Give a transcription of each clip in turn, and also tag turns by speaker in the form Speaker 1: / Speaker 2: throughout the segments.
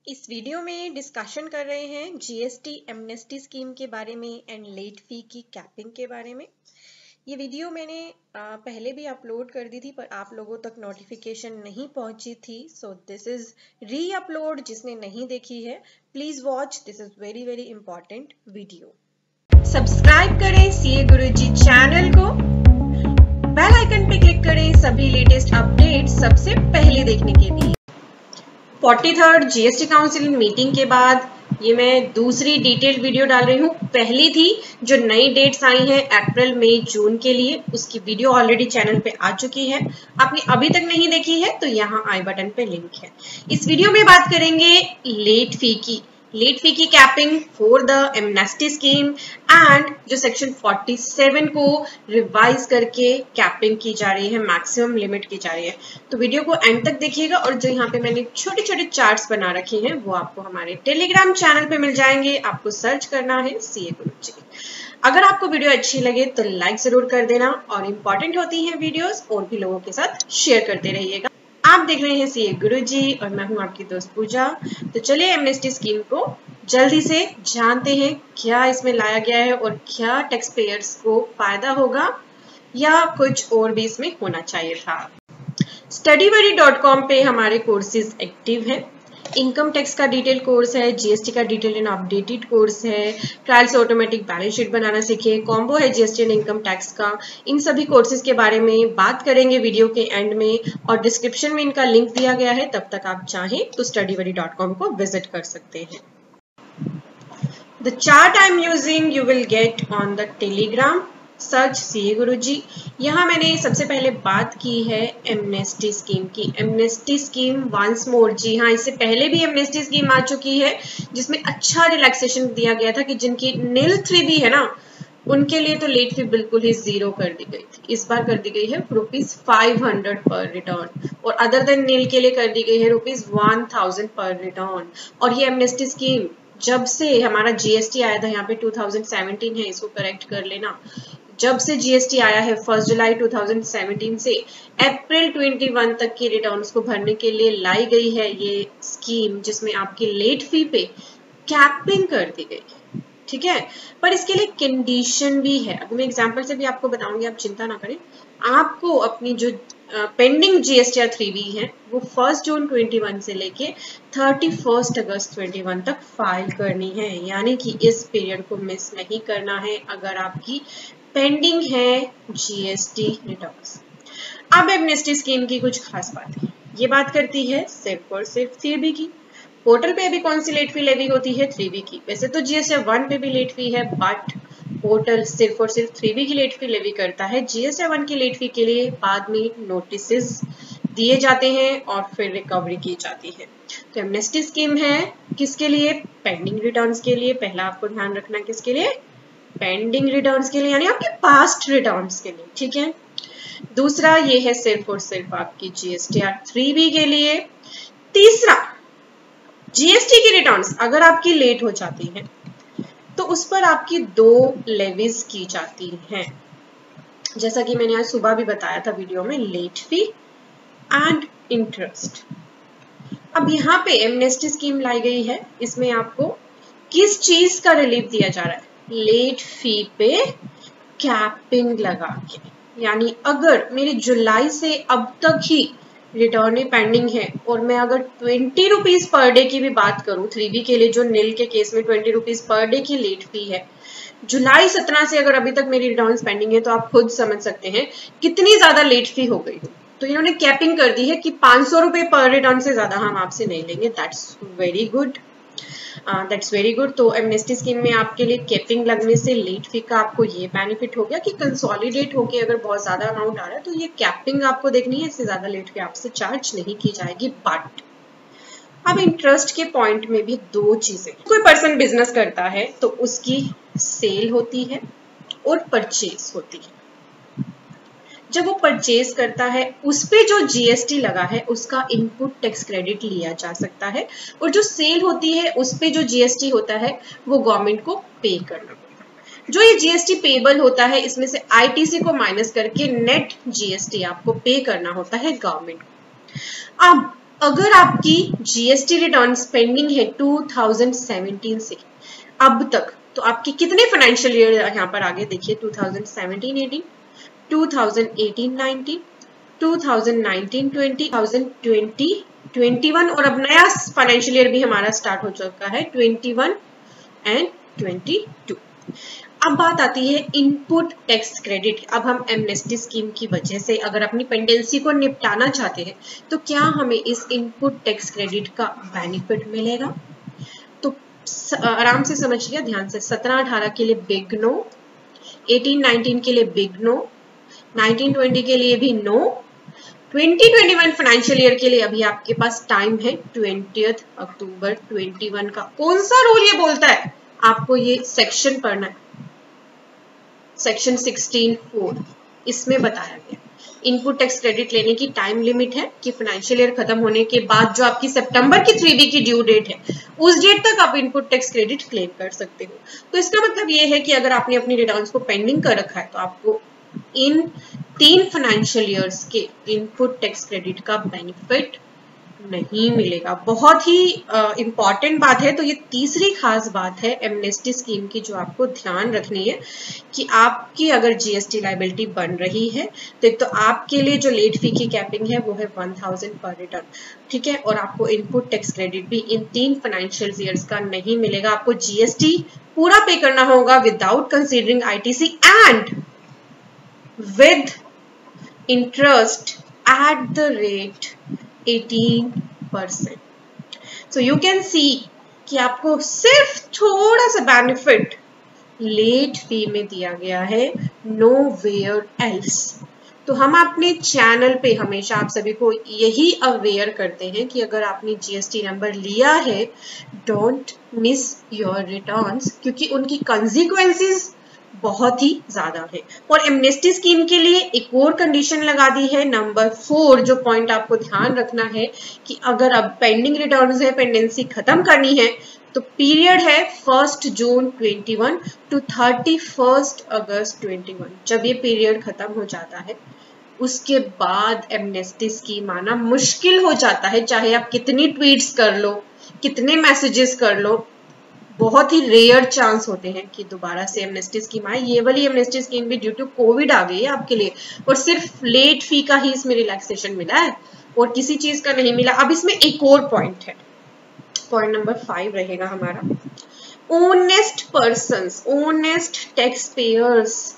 Speaker 1: इस वीडियो में डिस्कशन कर रहे हैं जीएसटी एमनेस्टी स्कीम के बारे में एंड लेट फी की कैपिंग के बारे में। ये वीडियो मैंने पहले भी अपलोड कर दी थी पर आप लोगों तक नोटिफिकेशन नहीं पहुंची थी, सो दिस इज री अपलोड। जिसने नहीं देखी है please watch, this is very very important video. Subscribe करें सीए गुरुजी चैनल को, बेल आइकन पे क्लिक करें सभी लेटेस्ट अपडेट सबसे पहले देखने के लिए। 43rd जीएसटी काउंसिल मीटिंग के बाद ये मैं दूसरी डिटेल्ड वीडियो डाल रही हूँ। पहली थी जो नई डेट्स आई हैं अप्रैल मई जून के लिए, उसकी वीडियो ऑलरेडी चैनल पे आ चुकी है। आपने अभी तक नहीं देखी है तो यहाँ आई बटन पे लिंक है। इस वीडियो में बात करेंगे लेट फी की capping for the amnesty scheme and जो सेक्शन 47 को रिवाइज करके कैपिंग की जा रही है, मैक्सिमम लिमिट की जा रही है। तो वीडियो को एंड तक देखिएगा और जो यहाँ पे मैंने छोटे छोटे चार्ट्स बना रखे हैं वो आपको हमारे टेलीग्राम चैनल पे मिल जाएंगे। आपको सर्च करना है सीए गुरुजी। अगर आपको वीडियो अच्छी लगे तो लाइक जरूर कर देना और इम्पोर्टेंट होती है वीडियोस और भी लोगों के साथ शेयर करते रहिएगा। आप देख रहे हैं सीए गुरुजी और मैं हूं आपकी दोस्त पूजा। तो चलिए एमनेस्टी स्कीम को जल्दी से जानते हैं क्या इसमें लाया गया है और क्या टैक्स पेयर्स को फायदा होगा या कुछ और भी इसमें होना चाहिए था। StudyBuddy.com पे हमारे कोर्सेज एक्टिव हैं। इनकम टैक्स का डिटेल कोर्स है, जीएसटी का डिटेल एंड अपडेटेड कोर्स है, ट्रायल से ऑटोमेटिक बैलेंस शीट बनाना सीखे, कॉम्बो है जीएसटी एंड इनकम टैक्स का। इन सभी कोर्सेज के बारे में बात करेंगे वीडियो के एंड में और डिस्क्रिप्शन में इनका लिंक दिया गया है। तब तक आप चाहें तो StudyBuddy.com को विजिट कर सकते हैं। The chart I am using you will get on the Telegram. Search CA Guruji. यहाँ मैंने सबसे पहले बात की है एमनेस्टी स्कीम की। एमनेस्टी स्कीम वंस मोर, जी हाँ, इससे पहले भी एमनेस्टी स्कीम आ चुकी है जिसमें अच्छा रिलैक्सेशन दिया गया था कि जिनकी नील 3B है ना उनके लिए तो लेट फी बिल्कुल ही 0 कर दी गई थी। इस बार कर दी गई है ₹500 पर रिटर्न और अदर देन नील के लिए कर दी गई है ₹1000 पर रिटर्न। और ये एमनेस्टी स्कीम जब से हमारा जीएसटी आया था, यहाँ पे 2017 है, इसको करेक्ट कर लेना। जब से जीएसटी आया है 1 जुलाई 2017 से अप्रैल 21 तक की रिटर्न्स को भरने के लिए लाई गई है ये स्कीम, जिसमें आपकी लेट फी पे कैपिंग कर दी गई है। ठीक है, पर इसके लिए कंडीशन भी है। अभी मैं एग्जांपल से भी आपको बताऊंगी, आप चिंता ना करें। आपको अपनी जो पेंडिंग जीएसटी 3B है वो 1 जून 21 से लेके 31 अगस्त 21 तक फाइल करनी है, यानी कि इस पीरियड को मिस नहीं करना है अगर आपकी पेंडिंग है जीएसटी रिटर्न्स। अब एमनेस्टी स्कीम की कुछ खास बातें, ये बात करती है सिर्फ और सिर्फ 3B की। पोर्टल पे अभी कौन सी लेट फी लेवी होती है? 3B की। वैसे तो जीएसटी 1 पे भी लेट फी है बट पोर्टल सिर्फ और सिर्फ 3B की लेट फी लेवी करता है। जीएसटी 1 की लेट फी के लिए बाद में नोटिसेस दिए जाते हैं और फिर रिकवरी की जाती है। तो एमनेस्टी स्कीम है किसके लिए? पेंडिंग रिटर्न्स के लिए। पहला आपको ध्यान रखना किसके लिए? पेंडिंग रिटर्न्स के लिए, यानी आपके पास्ट रिटर्न्स के लिए। ठीक है, दूसरा ये है सिर्फ और सिर्फ आपकी जीएसटीआर 3B के लिए। तीसरा, जीएसटी की रिटर्न्स अगर आपकी लेट हो जाती है तो उस पर आपकी 2 लेवीज की जाती हैं, जैसा कि मैंने आज सुबह भी बताया था वीडियो में, लेट फी एंड इंटरेस्ट। अब यहाँ पे एमनेस्टी स्कीम लाई गई है, इसमें आपको किस चीज का रिलीफ दिया जा रहा है? लेट फी पे कैपिंग लगा के, यानी अगर मेरी जुलाई से अब तक ही रिटर्न पेंडिंग है और मैं अगर 20 रुपीज पर डे की भी बात करूं 3B के लिए, जो नील के केस में 20 रुपीज पर डे की लेट फी है, जुलाई 17 से अगर अभी तक मेरी रिटर्न्स पेंडिंग है तो आप खुद समझ सकते हैं कितनी ज्यादा लेट फी हो गई हो। तो इन्होंने कैपिंग कर दी है कि 500 रुपए पर रिटर्न से ज्यादा हम आपसे नहीं लेंगे। That's very good, that's very good. तो एमनेस्टी स्कीम में आपके लिए कैपिंग लगने से लेट फी का आपको ये बेनिफिट हो गया कि कंसोलिडेट होके अगर बहुत ज्यादा अमाउंट आ रहा है तो ये कैपिंग आपको देखनी है, इससे ज्यादा लेट फी आपसे चार्ज नहीं की जाएगी। बट अब इंटरेस्ट के पॉइंट में भी 2 चीजें, कोई पर्सन बिजनेस करता है तो उसकी सेल होती है और परचेज होती है। जब वो परचेज करता है उस पे जो जीएसटी लगा है उसका इनपुट टैक्स क्रेडिट लिया जा सकता है, और जो सेल होती है उस पे जो जीएसटी होता है वो गवर्नमेंट को पे करना होता है। जो ये जीएसटी पेबल होता है इसमें से आईटीसी को माइनस करके नेट जीएसटी आपको पे करना होता है गवर्नमेंट को। अब अगर आपकी जीएसटी रिटर्न पेंडिंग है 2017 से अब तक, तो आपके कितने फाइनेंशियल ईयर यहाँ पर आगे देखिए, 2017-18, 2018-19, 2019-20, 2020-21 और अब नया फाइनेंशियल ईयर भी हमारा स्टार्ट हो चुका है 21 एंड 22। अब बात आती है इनपुट टैक्स क्रेडिट। अब हम एमनेस्टी स्कीम की वजह से अगर अपनी पेंडेंसी को निपटाना चाहते हैं तो क्या हमें इस इनपुट टैक्स क्रेडिट का बेनिफिट मिलेगा? तो आराम से समझिए, ध्यान से। 17-18 के लिए बिग नो, 18-19 के लिए बिग नो, 19-20 के लिए भी नो, 2021 फाइनेंशियल ईयर के लिए अभी आपके पास टाइम है 20 अक्टूबर 21 का। कौन सा रूल ये बोलता है? आपको ये सेक्शन पढ़ना है, सेक्शन 16(4), इसमें बताया गया इनपुट टैक्स क्रेडिट लेने की टाइम लिमिट है कि फाइनेंशियल ईयर खत्म होने के बाद जो आपकी सितंबर की 3B की ड्यू डेट है उस डेट तक आप इनपुट टैक्स क्रेडिट क्लेम कर सकते हो। तो इसका मतलब ये है कि अगर आपने अपनी रिटर्न्स को पेंडिंग कर रखा है तो आपको इन 3 फाइनेंशियल ईयर्स के इनपुट टैक्स क्रेडिट का बेनिफिट नहीं मिलेगा। बहुत ही इंपॉर्टेंट बात है। तो ये तीसरी खास बात है एमनेस्टी स्कीम की जो आपको ध्यान रखनी है कि आपकी अगर जीएसटी लायबिलिटी बन रही है तो एक तो आपके लिए जो लेट फी की कैपिंग है वो है 1000 पर रिटर्न, ठीक है, और आपको इनपुट टैक्स क्रेडिट भी इन 3 फाइनेंशियल ईयर्स का नहीं मिलेगा। आपको जीएसटी पूरा पे करना होगा without considering ITC and with interest at the rate 18%। So you can see कि आपको सिर्फ थोड़ा सा बेनिफिट लेट फी में दिया गया है, nowhere else। तो हम अपने चैनल पे हमेशा आप सभी को यही अवेयर करते हैं कि अगर आपने जीएसटी नंबर लिया है, डोंट मिस योर रिटर्न्स, क्योंकि उनकी कंसिक्वेंसेस बहुत ही ज्यादा है। और एमनेस्टी स्कीम के लिए एक और कंडीशन लगा दी है, नंबर 4, जो पॉइंट आपको ध्यान रखना है कि अगर अब पेंडिंग रिटर्न्स है, पेंडेंसी खत्म करनी है, तो पीरियड है 1 जून 21 टू 31 अगस्त 21। जब ये पीरियड खत्म हो जाता है उसके बाद एमनेस्टी स्कीम आना मुश्किल हो जाता है। चाहे आप कितनी ट्वीट्स कर लो, कितने मैसेजेस कर लो, बहुत ही रेयर चांस होते हैं कि दोबारा से एमनेस्टी स्कीम आए। ये वाली एमनेस्टी स्कीम भी ड्यू टू कोविड आ गई है आपके लिए, और सिर्फ लेट फी का ही इसमें रिलैक्सेशन मिला है और किसी चीज का नहीं मिला। अब इसमें एक और पॉइंट है, पॉइंट नंबर 5 रहेगा हमारा, honest persons, honest tax payers,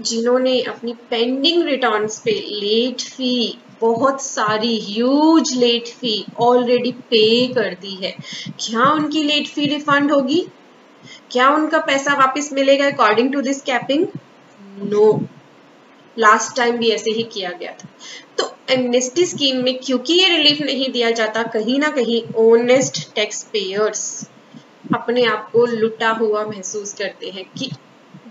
Speaker 1: जिन्होंने अपनी पेंडिंग रिटर्न्स पे लेट फी, बहुत सारी ह्यूज लेट फी ऑलरेडी पे कर दी है, क्या उनकी लेट फी रिफंड होगी? क्या उनका पैसा वापस मिलेगा according to this capping? No, last time भी ऐसे ही किया गया था। तो एमनेस्टी स्कीम में क्योंकि ये रिलीफ नहीं दिया जाता, कहीं ना कहीं ऑनेस्ट टैक्स पेयर्स अपने आप को लुटा हुआ महसूस करते हैं कि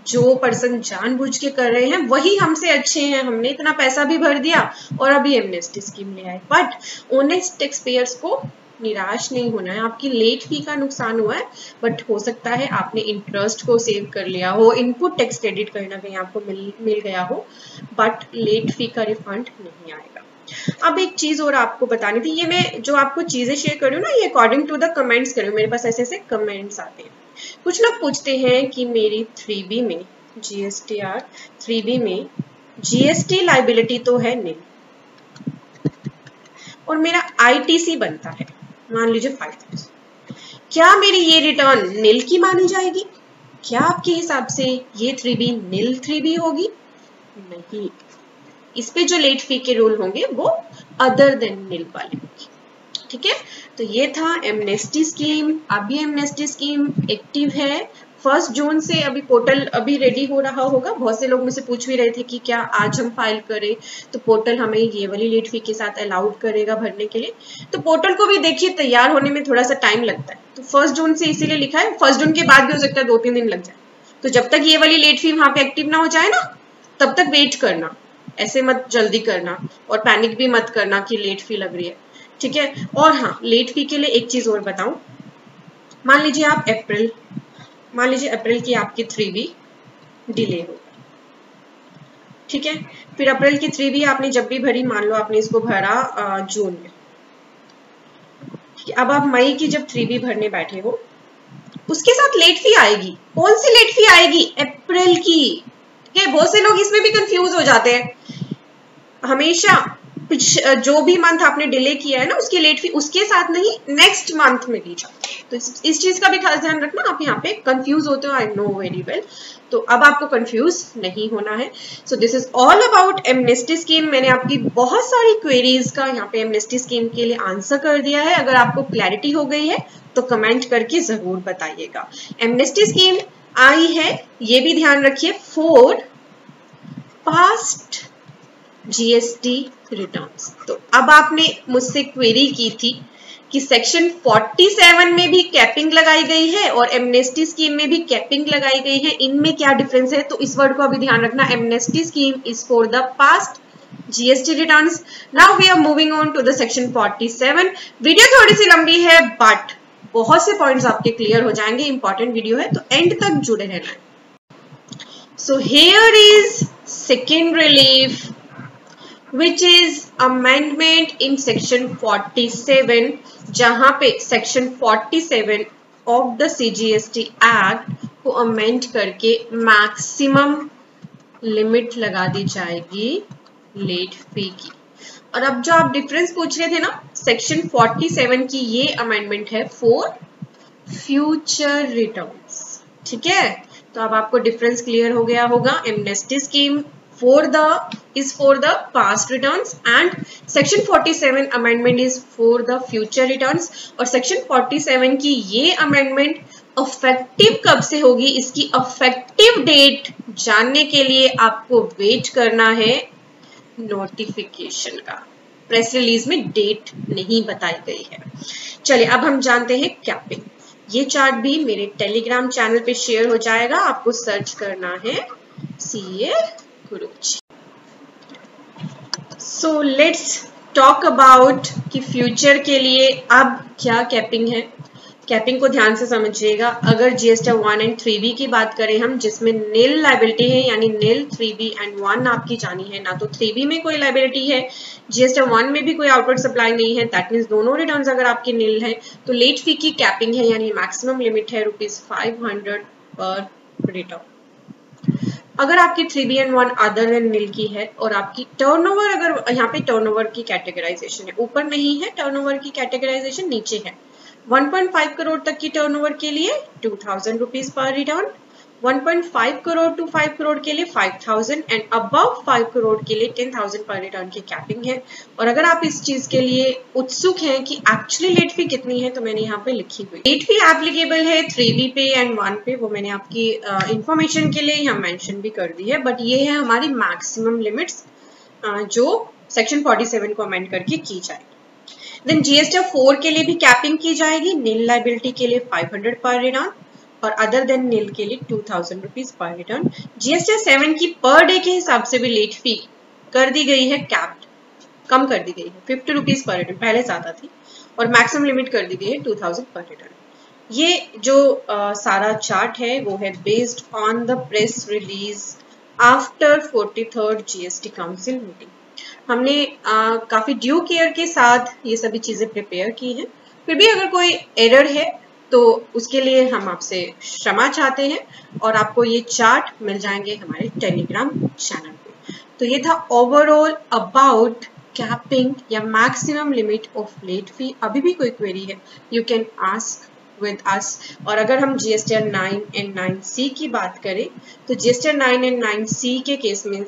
Speaker 1: जो पर्सन जानबूझ के कर रहे हैं वही हमसे अच्छे हैं, हमने इतना पैसा भी भर दिया और अभी एमनेस्टी स्कीम ले आए। बट ऑनेस्ट टैक्स पेयर्स को निराश नहीं होना है। आपकी लेट फी का नुकसान हुआ है, बट हो सकता है आपने इंटरेस्ट को सेव कर लिया हो, इनपुट टैक्स क्रेडिट कहीं ना कहीं आपको मिल गया हो, बट लेट फी का रिफंड नहीं आएगा। अब एक चीज और आपको बतानी थी, ये मैं जो आपको चीजें शेयर कर रही हूँ ना, ये अकॉर्डिंग टू द कमेंट्स कर रही हूँ। मेरे पास ऐसे ऐसे कमेंट्स आते हैं। कुछ लोग पूछते हैं कि मेरी 3B में GSTR 3B में जीएसटी लायबिलिटी तो है नहीं और मेरा ITC बनता है, मान लीजिए 5000, क्या मेरी ये रिटर्न नील की मानी जाएगी? क्या आपके हिसाब से ये 3B नील 3B होगी? नहीं, इस पे जो लेट फी के रूल होंगे वो अदर देन नील वाले होंगे, ठीक है। तो ये था एमनेस्टी स्कीम। अभी एमनेस्टी स्कीम एक्टिव है 1 जून से। अभी पोर्टल अभी रेडी हो रहा होगा। बहुत से लोग मुझसे पूछ भी रहे थे कि क्या आज हम फाइल करें तो पोर्टल हमें ये वाली लेट फी के साथ अलाउड करेगा भरने के लिए। तो पोर्टल को भी देखिए तैयार होने में थोड़ा सा टाइम लगता है, तो 1 जून से इसीलिए लिखा है। 1 जून के बाद भी हो सकता है 2-3 दिन लग जाए। तो जब तक ये वाली लेट फी वहां पे एक्टिव ना हो जाए ना, तब तक वेट करना, ऐसे मत जल्दी करना और पैनिक भी मत करना कि लेट फी लग रही है, ठीक है। और हाँ, लेट फी के लिए एक चीज और बताऊं, मान लीजिए आप अप्रैल की आपकी 3B डिले हो, ठीक है। फिर अप्रैल की 3B आपने जब भी भरी, मान लो आपने इसको भरा जून में, कि अब आप मई की जब 3B भरने बैठे हो, उसके साथ लेट फी आएगी। कौन सी लेट फी आएगी? अप्रैल की। ठीक है, बहुत से लोग इसमें भी कंफ्यूज हो जाते हैं। हमेशा जो भी मंथ आपने डिले किया है ना, उसकी लेट फी उसके साथ नहीं, नेक्स्ट मंथ में दी जाती है। तो इस चीज का भी खास ध्यान रखना। आप यहाँ पे कंफ्यूज होते हो, आई नो वेरी वेल। तो अब आपको कंफ्यूज नहीं होना है। So this is all about amnesty scheme. मैंने आपकी बहुत सारी क्वेरीज का यहाँ पे एमनेस्टी स्कीम के लिए आंसर कर दिया है। अगर आपको क्लैरिटी हो गई है तो कमेंट करके जरूर बताइएगा। एमनेस्टी स्कीम आई है, ये भी ध्यान रखिए, फॉर पास्ट जीएसटी रिटर्न्स। तो अब आपने मुझसे क्वेरी की थी कि सेक्शन 47 में भी कैपिंग लगाई गई है और एमनेस्टी स्कीम में भी कैपिंग लगाई गई है, इनमें क्या डिफरेंस है? तो इस वर्ड को अभी ध्यान रखना। Amnesty scheme is for the past GST returns. Now we are moving on to the section 47। Video थोड़ी सी लंबी है बट बहुत से पॉइंट्स आपके क्लियर हो जाएंगे। इंपॉर्टेंट वीडियो है तो एंड तक जुड़े रहना है। So here is second relief which is amendment in section 47, जहां पे section 47 of the CGST Act को amend करके maximum limit लगा दी जाएगी लेट फी की। और अब जो आप डिफरेंस पूछ रहे थे ना, सेक्शन 47 की ये अमेंडमेंट है फॉर फ्यूचर रिटर्न्स। ठीक है, तो अब आपको डिफरेंस क्लियर हो गया होगा। Amnesty scheme is for the past returns and section 47 amendment is for the future returns। और section 47 की ये amendment effective कब से होगी, इसकी effective date जानने के लिए आपको वेट करना है नोटिफिकेशन का। प्रेस रिलीज में डेट नहीं बताई गई है। चलिए अब हम जानते हैं कैपिंग। ये चार्ट भी मेरे टेलीग्राम चैनल पे शेयर हो जाएगा, आपको सर्च करना है CA Guruji. So let's talk about कि फ्यूचर के लिए अब क्या कैपिंग है। कैपिंग को ध्यान से समझिएगा। अगर जीएसटी 1 एंड 3B की बात करें हम, जिसमें नील लायबिलिटी है, यानी नील 3B एंड 1 आपकी जानी है, ना तो 3B में कोई लायबिलिटी है, जीएसटी 1 में भी कोई आउटवर्ड सप्लाई नहीं है, दैट मीन्स दोनों रिटर्न्स अगर आपकी नील है, तो लेट फी की कैपिंग है, यानी मैक्सिमम लिमिट है ₹500 पर रिटर्न। अगर आपकी 3B एंड 1 अदर देन नील की है और आपकी टर्नओवर, अगर यहाँ पे टर्नओवर की कैटेगराइजेशन है, ऊपर नहीं है टर्नओवर की कैटेगराइजेशन, नीचे है। 1.5 करोड़ तक की टर्नओवर के लिए ₹2000 पर रिटर्न, 1.5 करोड़ टू 5 करोड़ के लिए 5000 एंड अबव 5 करोड़ के लिए 10,000 पर रिटर्न की कैपिंग है। और अगर आप इस चीज के लिए उत्सुक हैं कि एक्चुअली लेट फी कितनी है, तो मैंने यहाँ पे लिखी हुई लेट फी एप्लीकेबल है 3B पे एंड 1 पे, वो मैंने आपकी इंफॉर्मेशन के लिए यहाँ मेंशन भी कर दी है। बट ये है हमारी मैक्सिमम लिमिट्स जो सेक्शन 47 को अमेंड करके की जाएगी। देन जीएसटी 4 के लिए भी कैपिंग की जाएगी। नील लायबिलिटी के लिए 500 पर रिटर्न और अदर देन नील के लिए ₹2000 पर रिटर्न। जीएसटी 7 की पर डे के हिसाब से भी लेट फी कर दी गई है, कैप्ड, कम कर दी गई है, ₹50 पर रिटर्न, पहले ज्यादा थी, और मैक्सिमम लिमिट कर दी गई है 2000 पर रिटर्न। ये जो सारा चार्ट है वो है based on the press release after 43rd GST council meeting. हमने काफी ड्यू केयर के साथ ये सभी चीजें प्रिपेयर की हैं। फिर भी अगर कोई एरर है तो उसके लिए हम आपसे क्षमा चाहते हैं और आपको ये चार्ट मिल जाएंगे हमारे टेलीग्राम चैनल पे। तो ये था ओवरऑल अबाउट कैपिंग या maximum limit of late fee. अभी भी कोई क्वेरी है, you can ask with us. और अगर हम जीएसटी 9 एंड 9C की बात करें, तो जीएसटी 9 एंड 9C के केस में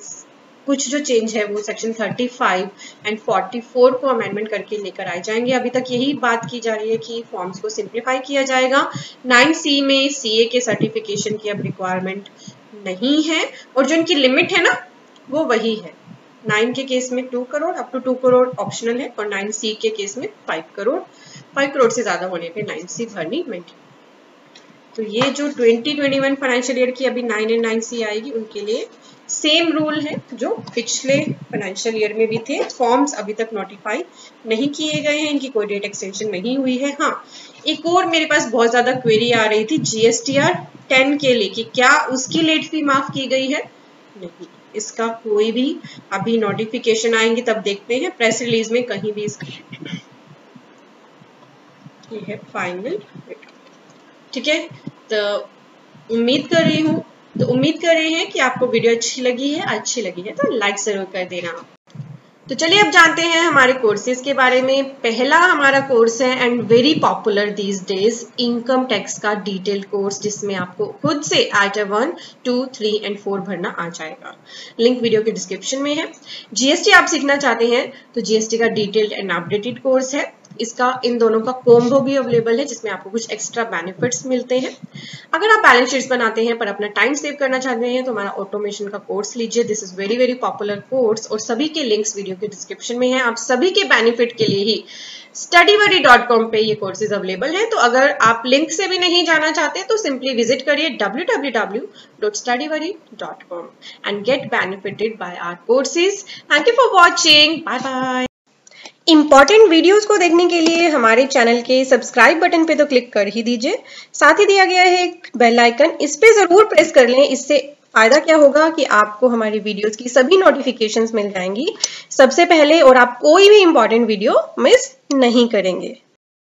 Speaker 1: कुछ जो चेंज है वो सेक्शन 35 एंड 44 को अमेंडमेंट करके लेकर आए जाएंगे। अभी तक यही बात की जा रही है कि फॉर्म्स को सिंप्लीफाई किया जाएगा। 9C में CA के सर्टिफिकेशन की अब रिक्वायरमेंट नहीं है और जो इनकी लिमिट है ना वो वही है। 9 के केस में 2 crore up to 2 crore optional है और 9C के केस में 5 करोड़। 5 करोड़ से ज्यादा होने पे 9C भरनी मैंडेटरी। तो ये जो 2021 फाइनेंशियल ईयर की अभी 9 एंड 9C आएगी उनके लिए सेम रूल है जो पिछले फाइनेंशियल ईयर में भी थे। फॉर्म्स अभी तक नोटिफाई नहीं किए गए हैं, इनकी कोई डेट एक्सटेंशन नहीं हुई है। हाँ, एक और मेरे पास बहुत ज्यादा क्वेरी आ रही थी GSTR 10 के लिए कि क्या उसकी लेट फी माफ की गई है। नहीं, इसका कोई भी अभी नोटिफिकेशन आएंगे तब देखते हैं। प्रेस रिलीज में कहीं भी इसका ये है फाइनल रिटर्न। ठीक है, तो उम्मीद कर रहे हैं कि आपको वीडियो अच्छी लगी है तो लाइक जरूर कर देना। तो चलिए अब जानते हैं हमारे कोर्सेज के बारे में। पहला हमारा कोर्स है and very popular these days, income tax का डिटेल कोर्स, जिसमें आपको खुद से आइटम 1, 2, 3 एंड 4 भरना आ जाएगा। लिंक वीडियो के डिस्क्रिप्शन में है। जीएसटी आप सीखना चाहते हैं तो जीएसटी का डिटेल्ड एंड अपडेटेड कोर्स है। इसका इन दोनों का कॉम्बो भी अवेलेबल है, जिसमें आपको कुछ एक्स्ट्रा बेनिफिट्स मिलते हैं। अगर आप बैलेंस शीट्स बनाते हैं पर अपना टाइम सेव करना चाहते हैं तो हमारा ऑटोमेशन का कोर्स लीजिए। This is very very popular course और सभी के लिंक्स वीडियो के डिस्क्रिप्शन में है। आप सभी के बेनिफिट के लिए ही StudyBuddy.com पे ये कोर्सेज अवेलेबल है। तो अगर आप लिंक से भी नहीं जाना चाहते तो सिंपली विजिट करिए www.studybuddy.com and get benefited by our courses. Thank you for watching, bye bye. Important videos को देखने के लिए हमारे चैनल के सब्सक्राइब बटन पे तो क्लिक कर ही दीजिए। साथ ही दिया गया है एक बेल आइकन, इस पे जरूर प्रेस कर लें। इससे फायदा क्या होगा कि आपको हमारी वीडियोस की सभी नोटिफिकेशंस मिल जाएंगी सबसे पहले और आप कोई भी इंपॉर्टेंट वीडियो मिस नहीं करेंगे।